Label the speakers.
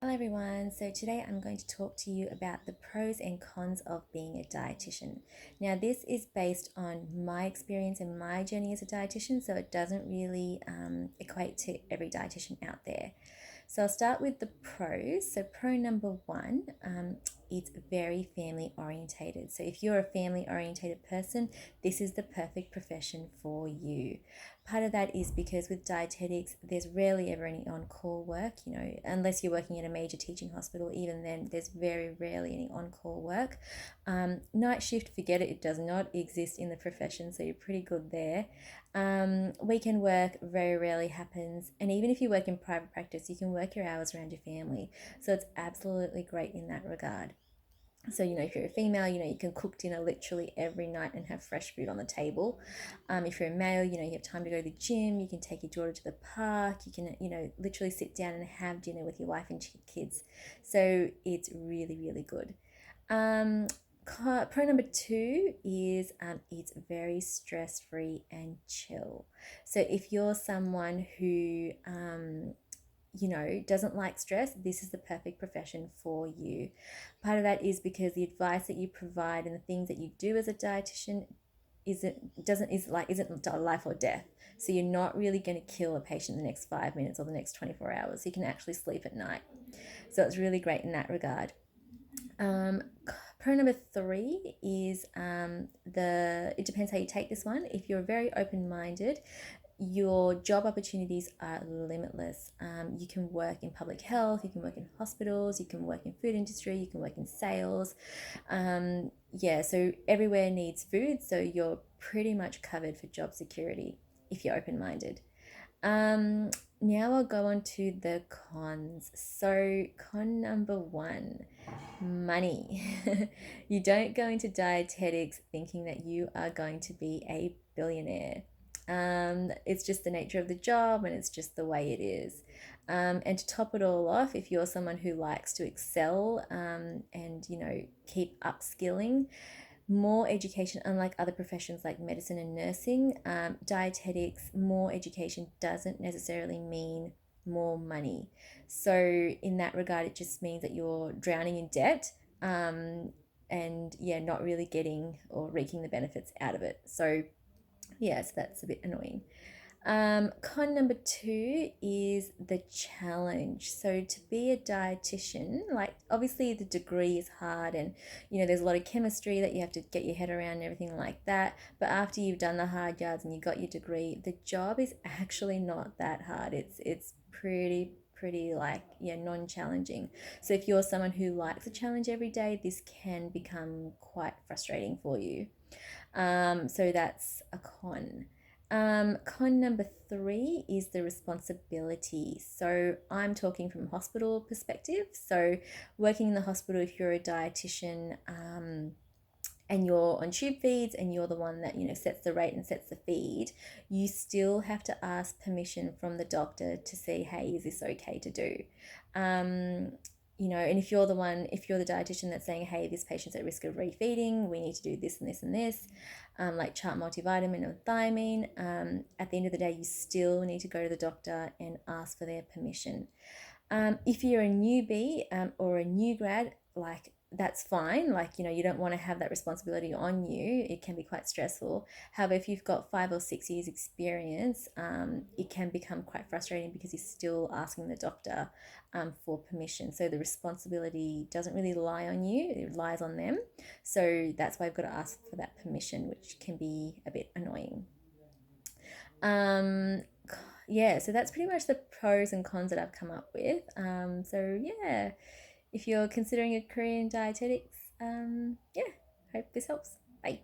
Speaker 1: Hello everyone, so today I'm going to talk to you about the pros and cons of being a dietitian. Now, this is based on my experience and my journey as a dietitian, so it doesn't really equate to every dietitian out there. So I'll start with the pros. So pro number one, it's very family orientated. So if you're a family orientated person, this is the perfect profession for you. Part of that is because with dietetics, there's rarely ever any on-call work, unless you're working at a major teaching hospital. Even then, there's very rarely any on-call work. Night shift, forget it, it does not exist in the profession, so you're pretty good there. Weekend work very rarely happens, and even if you work in private practice, you can work your hours around your family, so it's absolutely great in that regard. So, if you're a female, you can cook dinner literally every night and have fresh food on the table. If you're a male, you have time to go to the gym, you can take your daughter to the park, you can, literally sit down and have dinner with your wife and kids. So it's really, really good. Um, Pro number two is it's very stress free and chill. So if you're someone who doesn't like stress, this is the perfect profession for you. Part of that is because the advice that you provide and the things that you do as a dietitian isn't life or death. So you're not really going to kill a patient in the next 5 minutes or the next 24 hours. You can actually sleep at night. So it's really great in that regard. Um, Pro number three is it depends how you take this one. If you're very open minded, your job opportunities are limitless. You can work in public health, you can work in hospitals, you can work in food industry, you can work in sales. So everywhere needs food, so you're pretty much covered for job security if you're open minded. Now I'll go on to the cons. So, con number one, money. You don't go into dietetics thinking that you are going to be a billionaire. It's just the nature of the job and it's just the way it is. And to top it all off, if you're someone who likes to excel and keep upskilling, more education, unlike other professions like medicine and nursing, dietetics, more education doesn't necessarily mean more money. So, in that regard, it just means that you're drowning in debt and, not really getting or reaping the benefits out of it. So, yes, that's a bit annoying. Con number two is the challenge. So to be a dietitian, like obviously the degree is hard and there's a lot of chemistry that you have to get your head around and everything like that. But after you've done the hard yards and you got your degree, the job is actually not that hard. It's pretty like non-challenging. So if you're someone who likes a challenge every day, this can become quite frustrating for you. So that's a con. Con number three is the responsibility. So I'm talking from hospital perspective. So working in the hospital, if you're a dietitian, and you're on tube feeds and you're the one that sets the rate and sets the feed, you still have to ask permission from the doctor to see, hey, is this okay to do? And if you're the dietitian that's saying, hey, this patient's at risk of refeeding, we need to do this and this and this, like chart multivitamin or thiamine, at the end of the day, you still need to go to the doctor and ask for their permission. If you're a newbie or a new grad, like that's fine. Like, you don't want to have that responsibility on you. It can be quite stressful. However, if you've got 5 or 6 years experience, it can become quite frustrating because you're still asking the doctor for permission. So the responsibility doesn't really lie on you, it lies on them. So that's why I've got to ask for that permission, which can be a bit annoying. Um, yeah, so that's pretty much the pros and cons that I've come up with. So yeah, if you're considering a career in dietetics, yeah, hope this helps. Bye.